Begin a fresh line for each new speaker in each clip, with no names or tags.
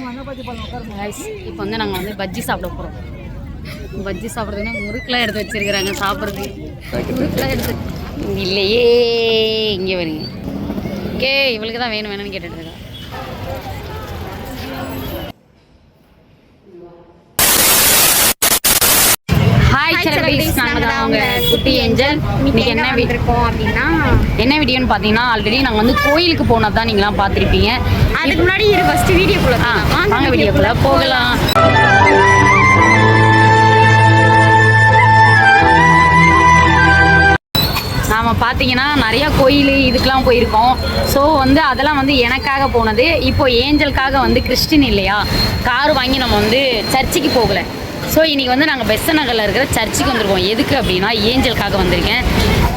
இப்போ வந்து நாங்கள் வந்து பஜ்ஜி சாப்பிட போகிறோம். பஜ்ஜி சாப்பிட்றதுன்னா முறுக்கெலாம் எடுத்து வச்சுருக்குறாங்க சாப்பிட்றதுக்கு. முறுக்கெலாம் எடுத்து இல்லையே, இங்கே வரீங்க. ஓகே, இவளுக்கு தான் வேணும்னு கேட்டுட்ருக்கா. ஹாய் செல்லகுட்டீஸ், நாங்கள் தான் அவங்க குட்டி ஏஞ்சல். இன்னைக்கு என்ன இருக்கோம் அப்படின்னா, என்ன வீடியோன்னு பார்த்தீங்கன்னா, ஆல்ரெடி நாங்கள் வந்து கோயிலுக்கு போனது தான் நீங்களாம் பார்த்துருப்பீங்க. அதுக்கு முன்னாடி ஃபஸ்ட்டு வீடியோக்குள்ளே வாங்க வீடியோக்குள்ளே போகலாம். நாம் பார்த்தீங்கன்னா நிறையா கோயில் இதுக்கெலாம் போயிருக்கோம். ஸோ வந்து அதெல்லாம் வந்து எனக்காக போனது. இப்போது ஏஞ்சலுக்காக வந்து கிறிஸ்டின் இல்லையா, கார் வாங்கி நம்ம வந்து சர்ச்சுக்கு போகலை. ஸோ இன்றைக்கி வந்து நாங்கள் பெசன்ட் நகரில் இருக்கிற சர்ச்சுக்கு வந்திருக்கோம். எதுக்கு அப்படின்னா, ஏஞ்சலுக்காக வந்திருக்கேன்.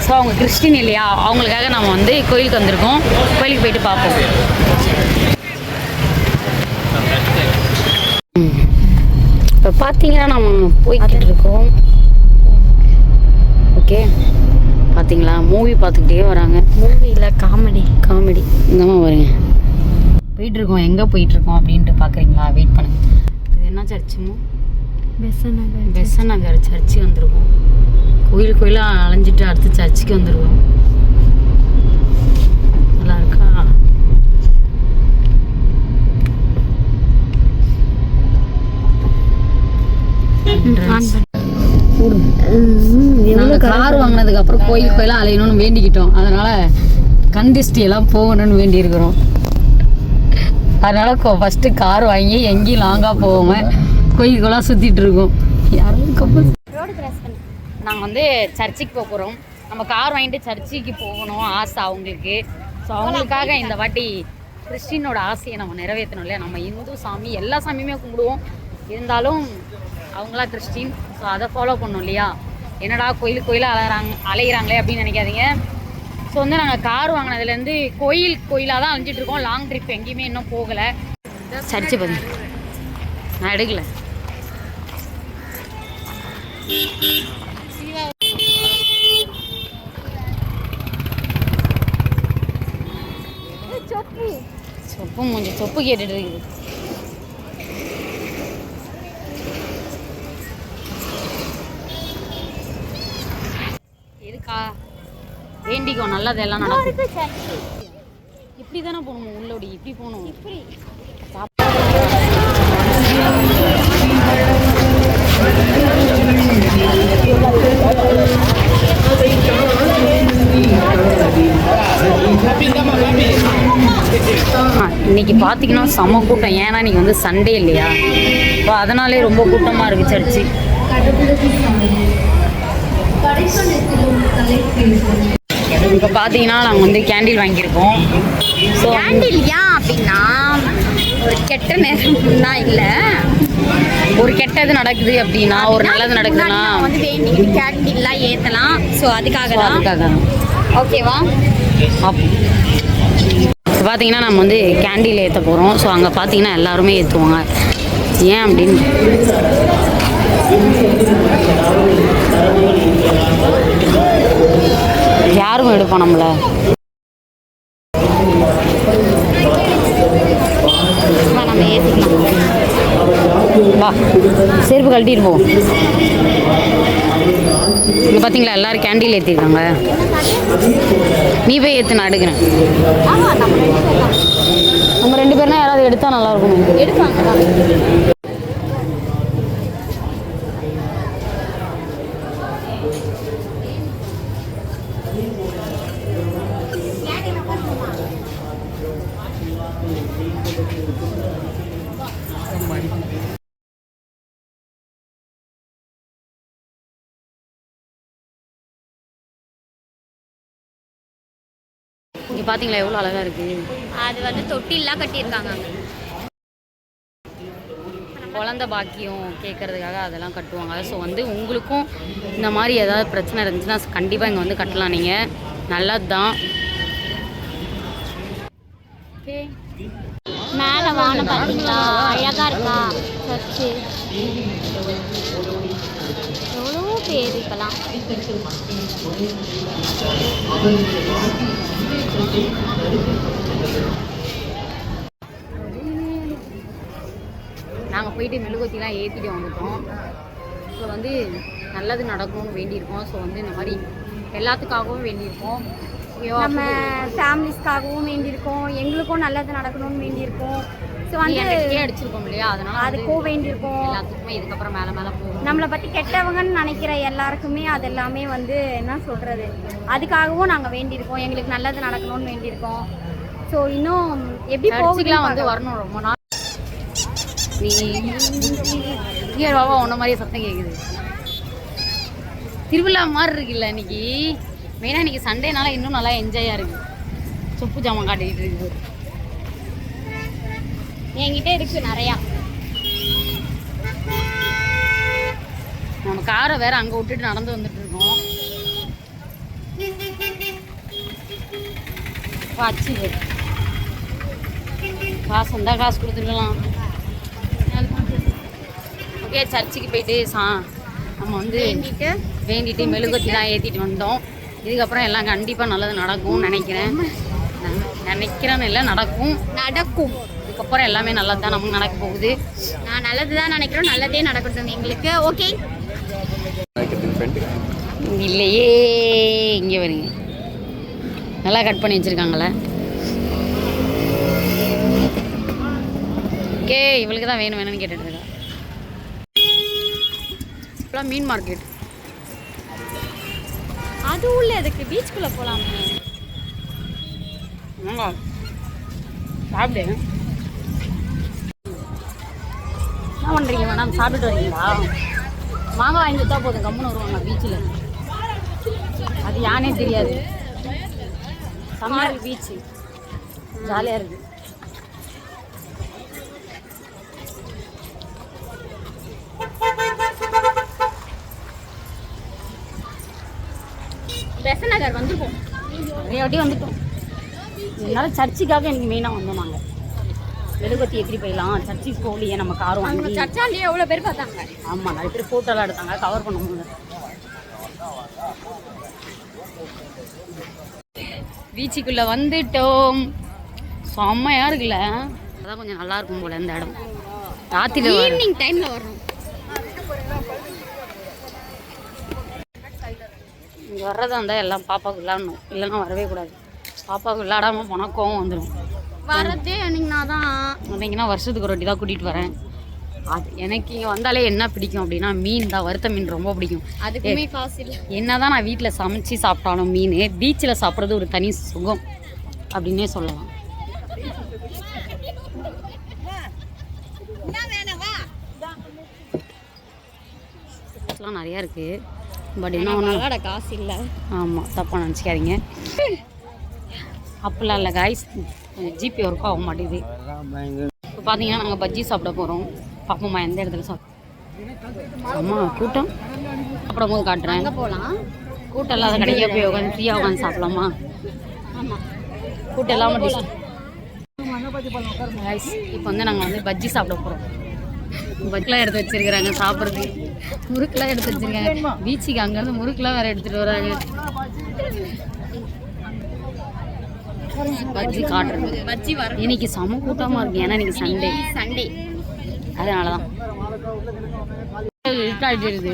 ஸோ அவங்க கிறிஸ்டின் இல்லையா, அவங்களுக்காக நம்ம வந்து கோயிலுக்கு வந்திருக்கோம். கோயிலுக்கு போயிட்டு பார்ப்போம். இப்போ பார்த்தீங்கன்னா நம்ம போய்கிட்டு இருக்கோம். ஓகே, பார்த்தீங்களா, மூவி பார்த்துக்கிட்டே வராங்க.
மூவியில் காமெடி
இந்தமா வருங்க. போயிட்டுருக்கோம். எங்கே போயிட்டுருக்கோம் அப்படின்ட்டு பார்க்குறீங்களா? வெயிட் பண்ணுங்க. இது என்ன சர்ச்சுமோ? பெசன்ட் நகர் சர்ச்சு வந்திருக்கோம். கோயிலாக அலைஞ்சிட்டு அடுத்து சர்ச்சுக்கு வந்துருக்கோம். நல்லா இருக்கா? கார் வாங்கினதுக்கு அப்புறம் கோயிலாக அலையணும்னு வேண்டிக்கிட்டோம். அதனால கண்டிஸ்டி எல்லாம் போகணும்னு வேண்டியிருக்கிறோம். அதனால ஃபர்ஸ்ட் கார் வாங்கி எங்கேயும் லாங்காக போகாமல் கோயிலுக்கெல்லாம் சுற்றிட்டு இருக்கோம். நாங்கள் வந்து சர்ச்சுக்கு போக போகிறோம். நம்ம கார் வாங்கிட்டு சர்ச்சுக்கு போகணும் ஆசை அவங்களுக்கு. ஸோ அவங்களுக்காக இந்த வாட்டி கிறிஸ்டினோட ஆசையை நம்ம நிறைவேற்றணும் இல்லையா. நம்ம இந்து சாமி எல்லா சாமியுமே கும்பிடுவோம், இருந்தாலும் அவங்களா கிறிஸ்டின். ஸோ அதை ஃபாலோ பண்ணோம் இல்லையா. என்னடா கோயிலாக அலையிறாங்களே அப்படின்னு நினைக்காதீங்க. ஸோ வந்து நாங்கள் கார் வாங்கினதுலேருந்து கோயிலாக தான் அலைஞ்சிட்ருக்கோம். லாங் ட்ரிப் எங்கேயுமே இன்னும் போகலை. சர்ச்சு பண்ணி நான் எடுக்கலை. சொப்பு மூஞ்சி சொப்பு கேட்டுட்டு இருக்குது. எதுக்கா வேண்டிக்கோ, நல்லதெல்லாம் நடக்கும். இப்படி தானே போகணும், உள்ளோடி இப்படி போகணும். இன்னைக்கு பார்த்தீங்கன்னா செம்ம கூட்டம். ஏன்னா இன்னைக்கு வந்து சண்டே இல்லையா, இப்போ அதனாலே ரொம்ப கூட்டமாக இருக்குது சர்ச்சு. இப்போ பார்த்தீங்கன்னா நாங்கள் வந்து கேண்டில் வாங்கியிருக்கோம். ஸோ
கேண்டில் ஏன் அப்படின்னா, ஒரு கெட்ட நேரம்னா இல்லை,
ஒரு கெட்டது நடக்குது அப்படின்னா, ஒரு நல்லது நடக்குதுன்னா
வந்து வேண்டிக்கிட்டு கேண்டில்லாம் ஏற்றலாம். ஸோ அதுக்காக ஓகேவா.
பார்த்தீங்கன்னா நம்ம வந்து கேண்டில் ஏற்ற போகிறோம். ஸோ அங்கே பார்த்தீங்கன்னா எல்லாருமே ஏற்றுவாங்க. ஏன் அப்படின்னு யாரும் எடுப்போம் நம்மள. நம்ம ஏற்றிக்கலாம். வா, செருப்பு கழட்டிட்டு போ. இங்கே பார்த்தீங்களா எல்லாரும் கேண்டில் ஏற்றிருக்காங்க. நீ போய் ஏற்று, நான் எடுக்கிறேன். நம்ம 2 பேர்னா யாராவது எடுத்தால் நல்லாயிருக்கும்.
எடுப்பாங்க.
இங்கே பார்த்தீங்களா எவ்வளோ அழகாக இருக்குது.
அது வந்து தொட்டிலாம் கட்டியிருக்காங்க.
குழந்தை பாக்கியம் கேட்கறதுக்காக அதெல்லாம் கட்டுவாங்க. ஸோ வந்து உங்களுக்கும் இந்த மாதிரி ஏதாவது பிரச்சனை இருந்துச்சுன்னா கண்டிப்பாக இங்கே வந்து கட்டலாம். நீங்கள் நல்லது தான்.
மேலே வானம் பார்த்தீங்களா, அழகாக இருக்கா சர்ச்சு. எவ்வளோ பேர் இருக்கலாம்.
நாங்கள் போயிட்டு மெழுகுவத்திலாம் ஏற்றிட்டு வந்துட்டோம். ஸோ வந்து நல்லது நடக்கணும்னு வேண்டியிருக்கோம். ஸோ வந்து இந்த மாதிரி எல்லாத்துக்காகவும் வேண்டியிருக்கோம்.
நம்ம ஃபேமிலிஸ்க்காகவும் வேண்டியிருக்கோம், எங்களுக்கும் நல்லது நடக்கணும்னு வேண்டியிருக்கோம். ஸோ வந்து
அடிச்சிருக்கோம் இல்லையா, அதனால
அதுக்கும் வேண்டியிருக்கோம்.
எல்லாத்துக்குமே இதுக்கப்புறம் மேலே மேலே போகும்.
நம்மளை பற்றி கெட்டவங்கன்னு நினைக்கிற எல்லாருக்குமே அது எல்லாமே வந்து என்ன சொல்கிறது, அதுக்காகவும் நாங்கள் வேண்டியிருக்கோம், எங்களுக்கு நல்லது நடக்கணும்னு வேண்டியிருக்கோம். ஸோ இன்னும் எப்படி போகலாம்
வந்து வரணும் ரொம்ப நாள். நீ பாபா உன்ன மாதிரியே சத்தம் கேட்குது. திருவிழா மாதிரி இருக்குல்ல இன்னைக்கு. மெயினாக இன்னைக்கு சண்டேனால இன்னும் நல்லா என்ஜாயாக இருக்கு. சொப்பு ஜாமான் காட்டிக்கிட்டு இருக்குது.
என்கிட்ட இருக்கு நிறையா.
நம்ம காரை வேற அங்கே விட்டுட்டு நடந்து வந்துட்டு இருக்கோம். அச்சு காசு வந்தால் காசு கொடுத்துருக்கலாம். ஓகே, சர்ச்சுக்கு போயிட்டு நம்ம வந்து வேண்டிட்டு மெழுகுவத்திலாம் ஏற்றிட்டு வந்தோம். இதுக்கப்புறம் எல்லாம் கண்டிப்பாக நல்லது நடக்கும்னு நினைக்கிறேன். நினைக்கிறேன்னு இல்லை, நடக்கும். இதுக்கப்புறம் எல்லாமே நல்லது தான் நமக்கு நடக்க போகுது.
நான் நல்லது தான் நினைக்கிறோம், நல்லதே நடக்கட்டும் எங்களுக்கு. ஓகே,
இல்லையே இங்கே வருங்க, நல்லா கட் பண்ணி வச்சுருக்காங்களே. ஓகே, இவளுக்கு தான் வேணும் வேணும்னு கேட்டுட்டு இருக்கா. இப்போலாம் மீன் மார்க்கெட்
அது உள்ள அதுக்கு பீச்சுக்குள்ளே போகலாமே.
சாப்பிடு. என்ன பண்ணுறீங்க மேடம், சாப்பிட்டுட்டு வரீங்களா? மாங்காய் வாங்கி கொடுத்தா போதும், கம்முன்னு வருவாங்க பீச்சில். அது யானே தெரியாது. சம்மர் பீச்சு ஜாலியாக இருக்குது.
பெசன் நகர் வந்துருக்கோம்,
நிறைய வாட்டி வந்துட்டோம். இதனால சர்ச்சுக்காக எனக்கு மெயினாக வந்தோம். நாங்கள் மெழுகுவத்தி ஏற்றி போயிடலாம், சர்ச்சுக்கு போகலையே நம்ம காரம் வாங்கி.
சர்ச்சாலேயே எவ்வளோ பேர் பார்த்தாங்க.
ஆமாம், நிறைய பேர் ஃபோட்டோலாம் எடுத்தாங்க, கவர் பண்ணும்போது. பீச்சுக்குள்ளே வந்துட்டோம். செம்மையாக இருக்குல்ல. அதான் கொஞ்சம் நல்லா இருக்கும் போல இந்த இடம். ராத்திரி
ஈவினிங் டைமில் வரணும்.
இங்கே வர்றதா இருந்தால் எல்லாம் பாப்பாவுக்கு விளாடணும், இல்லைன்னா வரவே கூடாது. பாப்பாவுக்கு விளாடாமல் போனால் கோவம் வந்துடும்.
வரதே அன்னைக்குனா தான்
வந்தீங்கன்னா வருஷத்துக்கு ஒரு வாட்டி தான் கூட்டிகிட்டு வரேன். அது எனக்கு இங்கே வந்தாலே என்ன பிடிக்கும் அப்படின்னா மீன் தான். வறுத்த மீன் ரொம்ப பிடிக்கும்.
அதுக்குமே காசு இல்லை.
என்ன தான் நான் வீட்டில் சமைச்சு சாப்பிட்டாலும் மீன் பீச்சில் சாப்பிட்றது ஒரு தனி சுகம் அப்படின்னே சொல்லலாம். நிறையா இருக்குது. பட் என்ன ஒன்று
காசு இல்லை.
ஆமாம், தப்பாக நினச்சிக்காதீங்க. அப்படிலாம் இல்லை காய்ஸ், ஜிபே ஒர்க் ஆக மாட்டேங்குது. இப்போ பார்த்தீங்கன்னா நாங்கள் பஜ்ஜி சாப்பிட போகிறோம். பாப்போம்மா எந்த இடத்துல அம்மா கூட்டம் சாப்பிடும் போது காட்டுறேன்.
அங்கே போகலாம்.
கூட்டம் இல்லாத கடைக்கே போய் உட்காந்து ஃப்ரீயாக உட்காந்து சாப்பிடலாமா?
ஆமாம்,
கூட்டம் இல்லாமல் காய்ஸ். இப்போ வந்து நாங்கள் வந்து பஜ்ஜி சாப்பிட போகிறோம். பஜ்ஜிலாம் எடுத்து வச்சிருக்கிறாங்க சாப்பிட்றது. முறுக்கெல்லாம் எடுத்து வச்சிருக்காங்க. பீச்சுக்கு அங்கேருந்து முறுக்கெல்லாம் வேறு எடுத்துகிட்டு வராங்க. பஜ்ஜி காட்டுறது.
பஜ்ஜி வர
இன்னைக்கு செம கூட்டமாக இருக்கு, ஏன்னா இன்னைக்கு சண்டே. அதனால தான் இருட்டாயிடுது.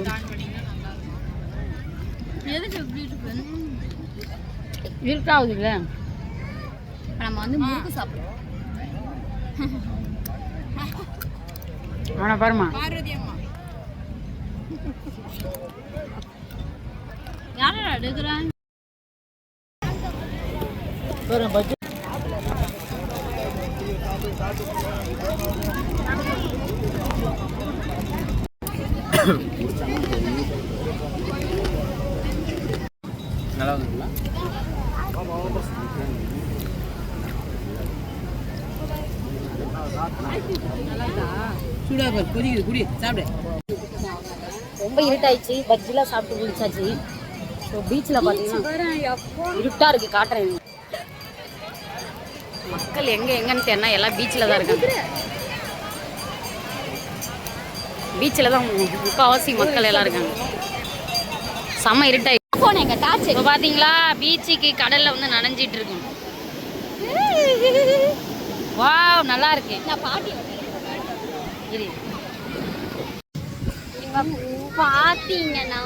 இருட்டாகுது இல்லை,
நம்ம வந்து முறுக்கு சாப்பிடுவோம்.
அவனை பாருமா.
யாரா எடுக்கிறான்?
நல்லா இருக்குங்களா? சூடாக கொதிக்குது, குடி சாப்பிடு.
ரொம்ப இருட்டாயிடுச்சு, பஜ்ஜிலாம் சாப்பிட்டு குளிச்சாச்சு. ஸோ பீச்சில் பார்த்தீங்கன்னா இருட்டாக இருக்குது, காட்டுறேன். மக்கள் எங்கன்னு தெரியல, எல்லாம் பீச்சில் தான் இருக்காங்க. பீச்சில் தான் முக்கால்வாசி மக்கள் எல்லாம் இருக்காங்க. செம்ம இருட்டாயிடுச்சு. இப்போ பார்த்தீங்களா, பீச்சுக்கு கடலில் வந்து நனைஞ்சிட்டு இருக்கோம். வாவ், நல்லா இருக்கு.
நான் பாட்டி
இது
பார்த்தீங்கன்னா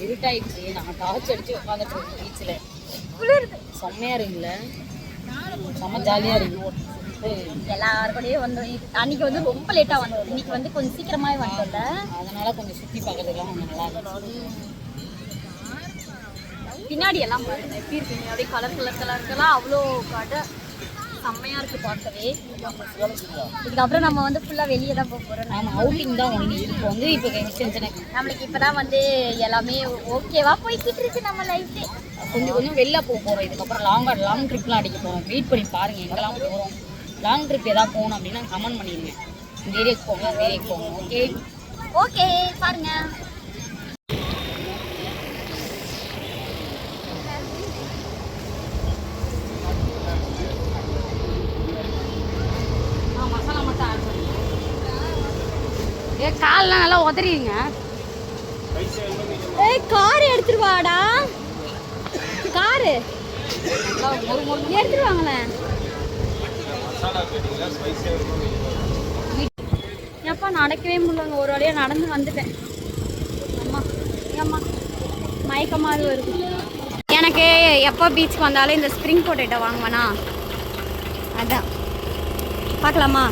இருட்டாயிடுச்சு. நாங்கள் டார்ச் அடிச்சு உட்காந்துட்டு இருக்கோம் பீச்சில். செம்மையாக இருக்குல்ல, செம்ம ஜாலியாக இருக்கு.
எல்லாருக்கூடயும் வந்து அன்னைக்கு வந்து ரொம்ப லேட்டாக வந்தோம், இன்னைக்கு வந்து கொஞ்சம் சீக்கிரமாகவே வந்துட்டோம்ல,
அதனால கொஞ்சம் சுற்றி பார்க்கறதுலாம் கொஞ்சம் நல்லா இருந்துச்சு.
பின்னாடி எல்லாம் பாருங்க எப்படி இருக்கு, அப்படியே கலர் கலர் கலருக்கெல்லாம் அவ்வளோ கடை செம்மையாக இருக்குது பார்க்கவே. இதுக்கப்புறம் நம்ம வந்து ஃபுல்லாக வெளியே தான் போக போகிறோம்.
ஆமாம், அவுட்டிங் தான் ஒன்று. இப்போ வந்து இப்போ எக்ஸ்டென்ஷன்
நம்மளுக்கு இப்போ தான் வந்து எல்லாமே ஓகேவா போய்கிட்டு இருக்கு நம்ம லைஃப்லே.
கொஞ்சம் கொஞ்சம் வெளில போக போகிறோம். இதுக்கப்புறம் லாங் ட்ரிப்லாம் அடிக்க போகிறோம். வெயிட் பண்ணி பாருங்கள் எங்கெல்லாம் போகிறோம். லாங் ட்ரிப் எதாவது போகணும் அப்படின்னா கமெண்ட் பண்ணிடுங்க. இந்த ஏரியாவுக்கு போங்க, இந்த ஏரியாவுக்கு போங்க. ஓகே
ஓகே பாருங்க.
மசாலா மட்டும் ஆட் பண்ணுங்க. கால்லாம் நல்லா உதறிங்க.
Car எடுத்துருவாடா, car எடுத்துருவாங்களேன். எப்பா நடக்கவே முடியலங்க, ஒரு வழியாக நடந்து வந்துட்டேன். அம்மா ஏம்மா மயக்கமாக வருது. எனக்கு எப்போ பீச்சுக்கு வந்தாலும் இந்த ஸ்ப்ரிங் பொட்டேட்டோ வாங்குவேனா, அதான் பார்க்கலாமா?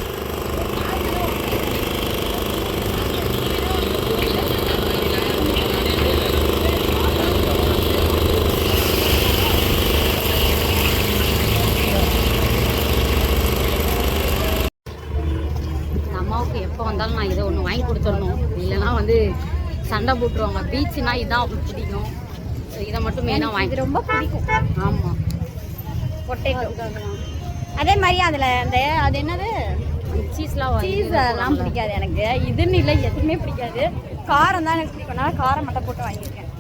அம்மாவுக்கு எப்போ வந்தாலும் நான் இதை ஒன்று வாங்கி கொடுத்துடணும், இல்லைன்னா வந்து சண்டை போட்டுருவாங்க. பீச்சுனா இதான் அவங்களுக்கு பிடிக்கும். ஸோ இதை மட்டும் மெயினாக வாங்கி
ரொம்ப பிடிக்கும்.
ஆமாம்,
பொட்டேட்டோ அதே மாதிரி அதில் அந்த அது என்னது
சீஸ்லாம்
சீஸ் அதெல்லாம் பிடிக்காது எனக்கு. இதுன்னு இல்லை, எதுவுமே பிடிக்காது. காரம் தான் எனக்கு பிடிக்கும், அதனால காரம் மட்டும் போட்டு வாங்கியிருக்கேன்.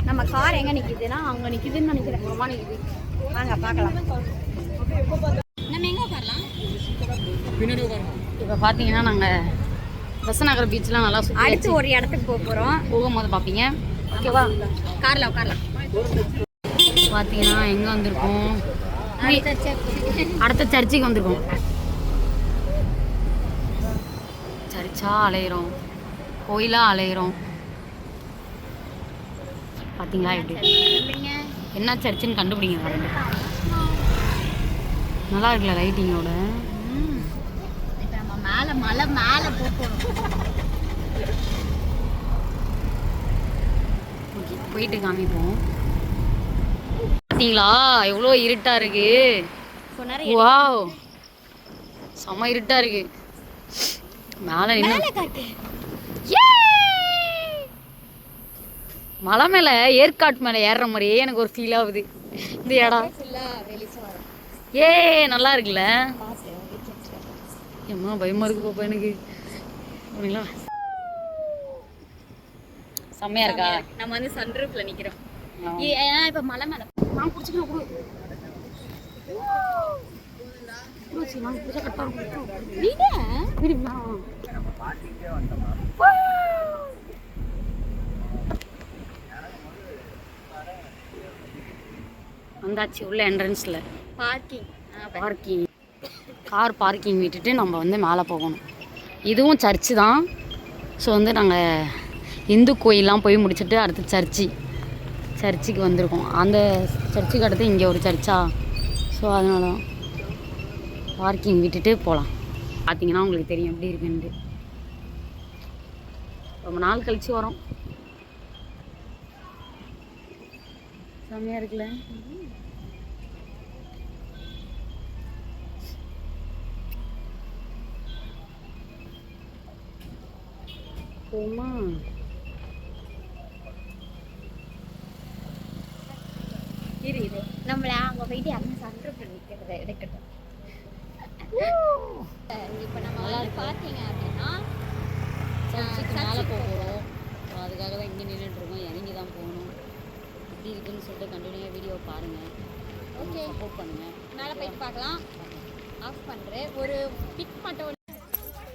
நம்ம கார் எங்கே நிற்கிதுன்னா அங்கே நிற்கிதுன்னு நினைக்கிறேன். அம்மா நிற்கிது, வாங்க பார்க்கலாம். நம்ம எங்கே உட்காரலாம்?
பின்னாடி உட்காருங்க.
இப்போ பார்த்தீங்கன்னா நாங்கள் பசநகர் பீச்லாம் நல்லா சுற்றி
அடுத்து ஒரு இடத்துக்கு போக போகிறோம்.
போகும்போது பார்ப்பீங்க. ஓகேவா?
காரில் உட்காரலாம்.
பார்த்தீங்கன்னா எங்கே வந்திருக்கோம்? அடுத்த சர்ச்சுக்கு வந்திருக்கோம். சர்ச்சாக அலையிறோம், கோயிலாக அலையிறோம். பார்த்தீங்களா எப்படி என்ன சர்ச்சுன்னு கண்டுபிடிங்க. வரண்டு நல்லா இருக்குல்ல லைட்டிங்கோட.
இப்போ நம்ம மேலே மலை மேலே போகணும்.
ஓகே, போயிட்டு காமிப்போம். பார்த்தீங்களா எவ்வளோ இருட்டாக இருக்கு. வாவ், செம்ம இருட்டாக இருக்கு. மேலே நின்று மலை மேலே ஏற்காட்டு மேலே ஏறுற மாதிரியே எனக்கு ஒரு ஃபீல் ஆகுது இந்த இடம். ஏ நல்லா இருக்குல்ல. ஏம்மா பயமா இருக்கு பாப்பா எனக்கு. அப்படிங்களா செம்மையா இருக்கா?
நம்ம வந்து சன்ரூஃப்ல நிக்கிறோம். ஏன்னா இப்ப மலை மேல
நான் பிடிச்சிக்கிறேன் கூட. நான் பிடிச்சா கட்டா வந்தாச்சு உள்ள என்ட்ரன்ஸில் பார்க்கிங் கார் பார்க்கிங் விட்டுட்டு நம்ம வந்து மேலே போகணும். இதுவும் சர்ச்சு தான். ஸோ வந்து நாங்கள் இந்து கோயிலெலாம் போய் முடிச்சுட்டு அடுத்து சர்ச்சுக்கு வந்திருக்கோம். அந்த சர்ச்சுக்கு அடுத்து இங்கே ஒரு சர்ச்சா. ஸோ அதனால தான் பார்க்கிங் விட்டுட்டு போகலாம். பார்த்தீங்கன்னா உங்களுக்கு தெரியும் எப்படி இருக்குன்ட்டு. ரொம்ப நாள் கழித்து வரோம். செம்மையாக இருக்குல்ல. போமா
இது நம்மள அங்கே போயிட்டு யாரும் சன்ரூஃப்ல நிற்கிறத எடுக்கட்டும். இப்போ நம்ம வந்து பார்த்தீங்க அப்படின்னா
சர்ச்சுக்கு மேலே போகிறோம். ஸோ அதுக்காக தான் இங்கே நின்றுட்டுருக்கோம். இறங்கி தான் போகணும். எப்படி இருக்குன்னு சொல்லிட்டு கண்டினியூவாக வீடியோ பாருங்கள்.
ஓகே,
சப்போர்ட் பண்ணுங்கள்.
மேலே போயிட்டு பார்க்கலாம். ஆஃப் பண்ணுறேன். ஒரு பிக் மட்டும்.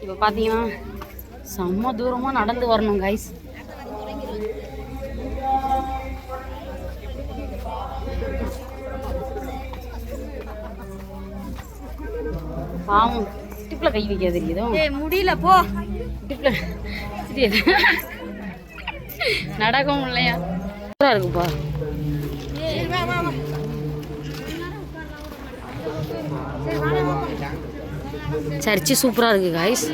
இப்போ பார்த்தீங்கன்னா செம்ம தூரமாக நடந்து வரணும் கைஸ். பாவம் டிப்பில் கை வைக்க தெரியுதோ
முடியல போ.
டிப்பில் தெரியுது நடக்கவும் இல்லையா சூப்பராக இருக்குப்பா. சர்ச்சு சூப்பராக இருக்கு காய்ஸ்.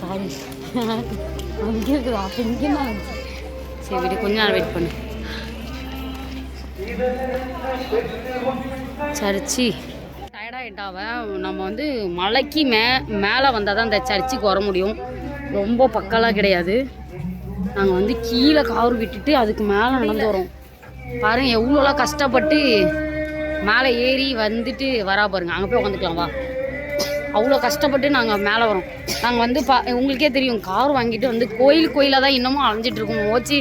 சாரி அங்கே இருக்குது அப்போ இங்கே தான் இருந்துச்சு. சரி விடு கொஞ்ச நேரம் வெயிட் பண்ணு. சர்ச்சு டயர்டாகிட்டாவ நம்ம வந்து மலைக்கு மேலே வந்தால் தான் இந்த சர்ச்சுக்கு வர முடியும். ரொம்ப பக்கம்லாம் கிடையாது. நாங்கள் வந்து கீழே கார் விட்டுட்டு அதுக்கு மேலே நடந்து வரோம். பாருங்க எவ்வளோலாம் கஷ்டப்பட்டு மேலே ஏறி வந்துட்டு வரா பாருங்க. அங்கே போய் உட்காந்துக்கலாம் வா. அவ்வளோ கஷ்டப்பட்டு நாங்கள் மேலே வரோம். நாங்கள் வந்து உங்களுக்கே தெரியும் கார் வாங்கிட்டு வந்து கோயிலாக தான் இன்னமும் அலைஞ்சிட்ருக்கோம். ஓச்சி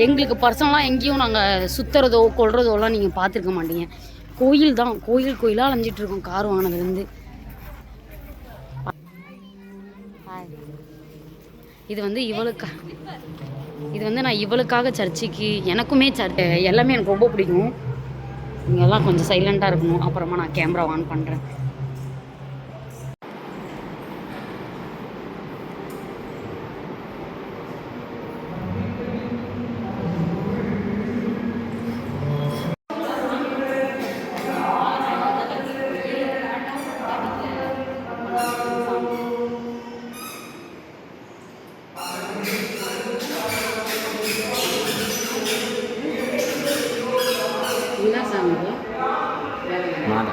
எங்களுக்கு பர்சனலாக எங்கேயும் நாங்கள் சுற்றுறதோ கொள்றதோலாம் நீங்கள் பார்த்துருக்க மாட்டீங்க. கோயில் தான் கோயிலாக அலைஞ்சிட்ருக்கோம் கார் வாங்கினதுலேருந்து. இது வந்து நான் இவளுக்காக சர்ச்சுக்கு எனக்குமே எல்லாமே எனக்கு ரொம்ப பிடிக்கும். இங்கெல்லாம் கொஞ்சம் சைலண்ட்டாக இருக்கணும். அப்புறமா நான் கேமரா ஆன் பண்ணுறேன். என்ன சாமி மாதா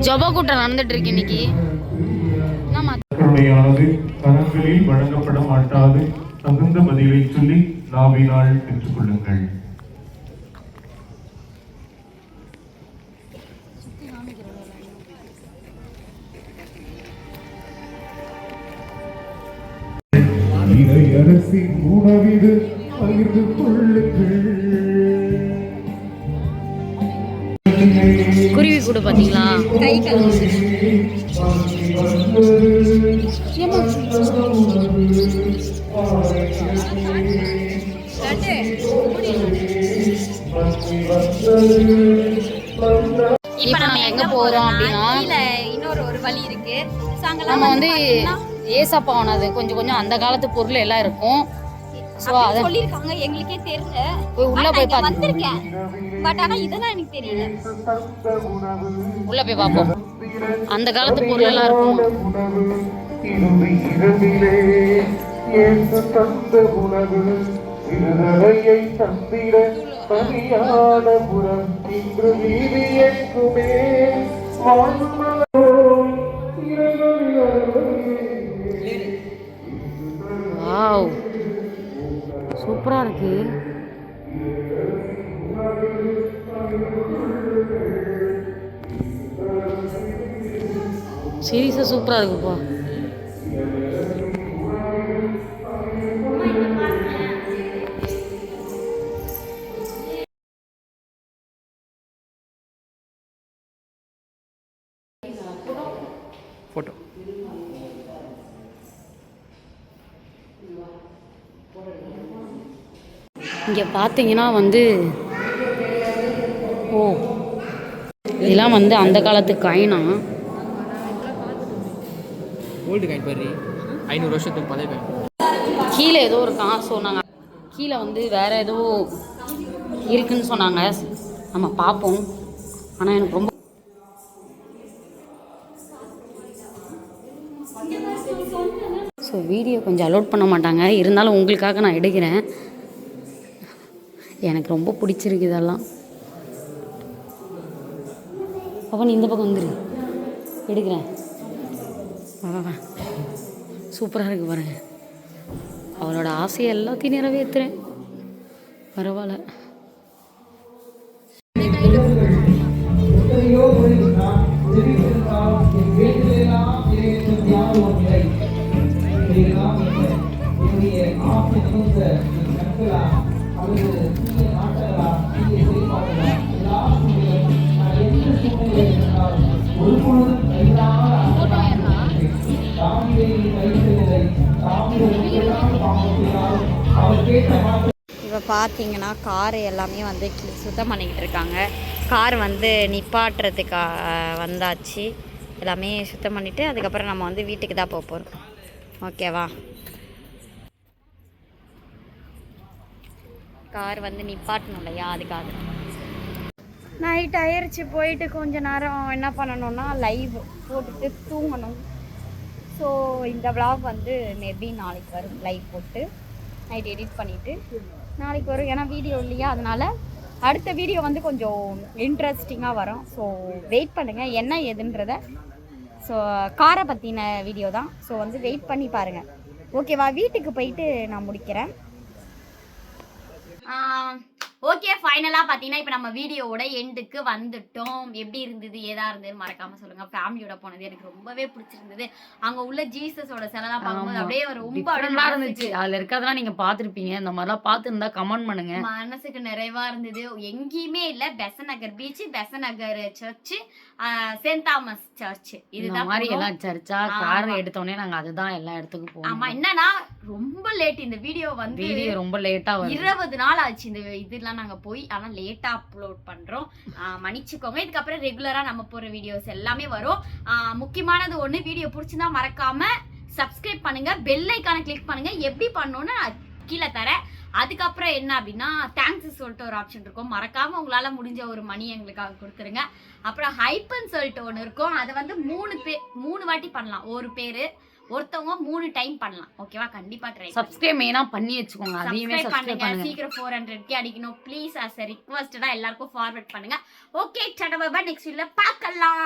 ஜப கூட்டம் நடந்துட்டு இருக்கு இன்னைக்கு.
கரங்களில் வழங்கப்பட மாட்டாது. தகுந்த பதிலை சொல்லி நாவினால் பெற்றுக்கொள்ளுங்கள். இதை அரசின் உணவிது பகிர்ந்து கொள்ளுங்கள்.
குருவி கூட பாத்தீங்களா?
கை கழுவுது.
இப்ப நம்ம எங்க போறோம் அப்படின்னா
இன்னொரு வழி இருக்கு.
நம்ம வந்து ஏசப்பானது கொஞ்சம் அந்த காலத்து பொருள் எல்லாம் இருக்கும்.
சொல்லிருக்காங்க எங்களுக்கே தெரியல.
உள்ள போய்
வந்திருக்கேன். பட் ஆனா இதெல்லாம் எனக்கு தெரியல.
உள்ள போய் பாப்போம். அந்த காலத்து பொருள் எல்லாம் இருக்கும். வாவ் சூப்பரா இருக்கு. சீரியஸா சூப்பரா இருக்குப்பா.
ஃபோட்டோ
இங்கே பார்த்தீங்கன்னா வந்து இதெல்லாம் வந்து அந்த காலத்து காயினா.
ஓல்டு காயின் பாரு, 500 வருஷத்துக்கு பழைய காயின்.
கீழே ஏதோ இருக்கான். ஸோ நாங்கள் கீழே வந்து வேறு ஏதோ இருக்குன்னு சொன்னாங்க. நம்ம பார்ப்போம். ஆனால் எனக்கு ரொம்ப ஸோ வீடியோ கொஞ்சம் அலோட் பண்ண மாட்டாங்க, இருந்தாலும் உங்களுக்காக நான் எடுக்கிறேன். எனக்கு ரொம்ப பிடிச்சிருக்கு இதெல்லாம். அப்போ நீ இந்த பக்கம் வந்துரு, எடுக்கிறேன். வா சூப்பராக இருக்குது பாருங்க. அவளோட ஆசையை எல்லாத்தையும் நிறைவேற்றுறேன். பரவாயில்ல.
இப்போ பார்த்தீங்கன்னா கார் எல்லாமே வந்து சுத்தம் பண்ணிக்கிட்டு இருக்காங்க. கார் வந்து நிப்பாட்டுறதுக்கு வந்தாச்சு. எல்லாமே சுத்தம் பண்ணிவிட்டு அதுக்கப்புறம் நம்ம வந்து வீட்டுக்கு தான் போக போகிறோம். ஓகேவா? கார் வந்து நிப்பாட்டணும் இல்லையா, அதுக்காக. நைட் ஆயிடுச்சு. போயிட்டு கொஞ்ச நேரம் என்ன பண்ணணும்னா லைவ் போட்டுட்டு தூங்கணும். ஸோ இந்த vlog வந்து மேபி நாளைக்கு வரும். லைவ் போட்டு நைட் எடிட் பண்ணிவிட்டு நாளைக்கு வரும். ஏன்னா வீடியோ இல்லையா, அதனால் அடுத்த வீடியோ வந்து கொஞ்சம் இன்ட்ரெஸ்டிங்காக வரும். ஸோ வெயிட் பண்ணுங்கள் என்ன ஏதுன்றத. ஸோ காரை பற்றின வீடியோ தான். ஸோ வந்து வெயிட் பண்ணி பாருங்கள். ஓகேவா? வீட்டுக்கு போயிட்டு நான் முடிக்கிறேன். ஓகே, ஃபைனலாக பார்த்தீங்கன்னா இப்போ நம்ம வீடியோவோட எண்டுக்கு வந்துட்டோம். எப்படி இருந்தது ஏதா இருந்ததுன்னு மறக்காமல் சொல்லுங்கள். ஃபேமிலியோட போனது எனக்கு ரொம்பவே பிடிச்சிருந்தது. அங்கே உள்ள ஜீசஸோட சிலைலாம் பார்க்கும்போது அப்படியே ரொம்ப
நல்லா இருந்துச்சு. அதில் இருக்கிறதெல்லாம் நீங்கள் பார்த்துருப்பீங்க. இந்த மாதிரிலாம் பார்த்துருந்தா கமெண்ட் பண்ணுங்க.
மனசுக்கு நிறைவாக இருந்தது. எங்கேயுமே இல்லை, பெசன் நகர் பீச், பெசன் நகர் சர்ச்சு, சென்ட் தாமஸ் சர்ச், இதுதான்
மாதிரி எல்லாம் சர்ச்சா. கார் எடுத்தோடனே நாங்கள் அதுதான் எல்லா இடத்துக்கும் போவோம்.
ஆமாம். என்னன்னா ரொம்ப லேட் இந்த வீடியோ வந்து.
வீடியோ ரொம்ப லேட்டாக
20 நாள் ஆச்சு இந்த இதெல்லாம் நாங்கள் போய். ஆனால் லேட்டாக அப்லோட் பண்ணுறோம், மன்னிச்சுக்கோங்க. இதுக்கப்புறம் ரெகுலராக நம்ம போகிற வீடியோஸ் எல்லாமே வரும். முக்கியமானது ஒன்று, வீடியோ பிடிச்சிருந்தா மறக்காம சப்ஸ்கிரைப் பண்ணுங்க, பெல் ஐக்கானை கிளிக் பண்ணுங்க. எப்படி பண்ணணும்னு நான் கீழே தரேன். அதுக்கப்புறம் என்ன அப்படின்னா தேங்க்ஸ் சொல்லிட்டு ஒரு ஆப்ஷன் இருக்கும். மறக்காம உங்களால முடிஞ்ச ஒரு மணி எங்களுக்காக கொடுத்துருங்க. அப்புறம் ஹைப்னு சொல்லிட்டு ஒன்று இருக்கும். அதை வந்து 3 வாட்டி பண்ணலாம். ஒரு பேரு ஒருத்தவங்க 3 டைம் பண்ணலாம். ஓகேவா? கண்டிப்பா ட்ரை.
சப்ஸ்கிரைப் மெயினா பண்ணி வச்சுக்கோங்க. அதையுமே சப்ஸ்கிரைப் பண்ணுங்க.
சீக்கிரம் 400k அடிக்கணும் ப்ளீஸ். as a request எல்லாருக்கும் ஃபார்வர்ட் பண்ணுங்க. ஓகே, சடபா நெக்ஸ்ட் வீடியோல பார்க்கலாம்.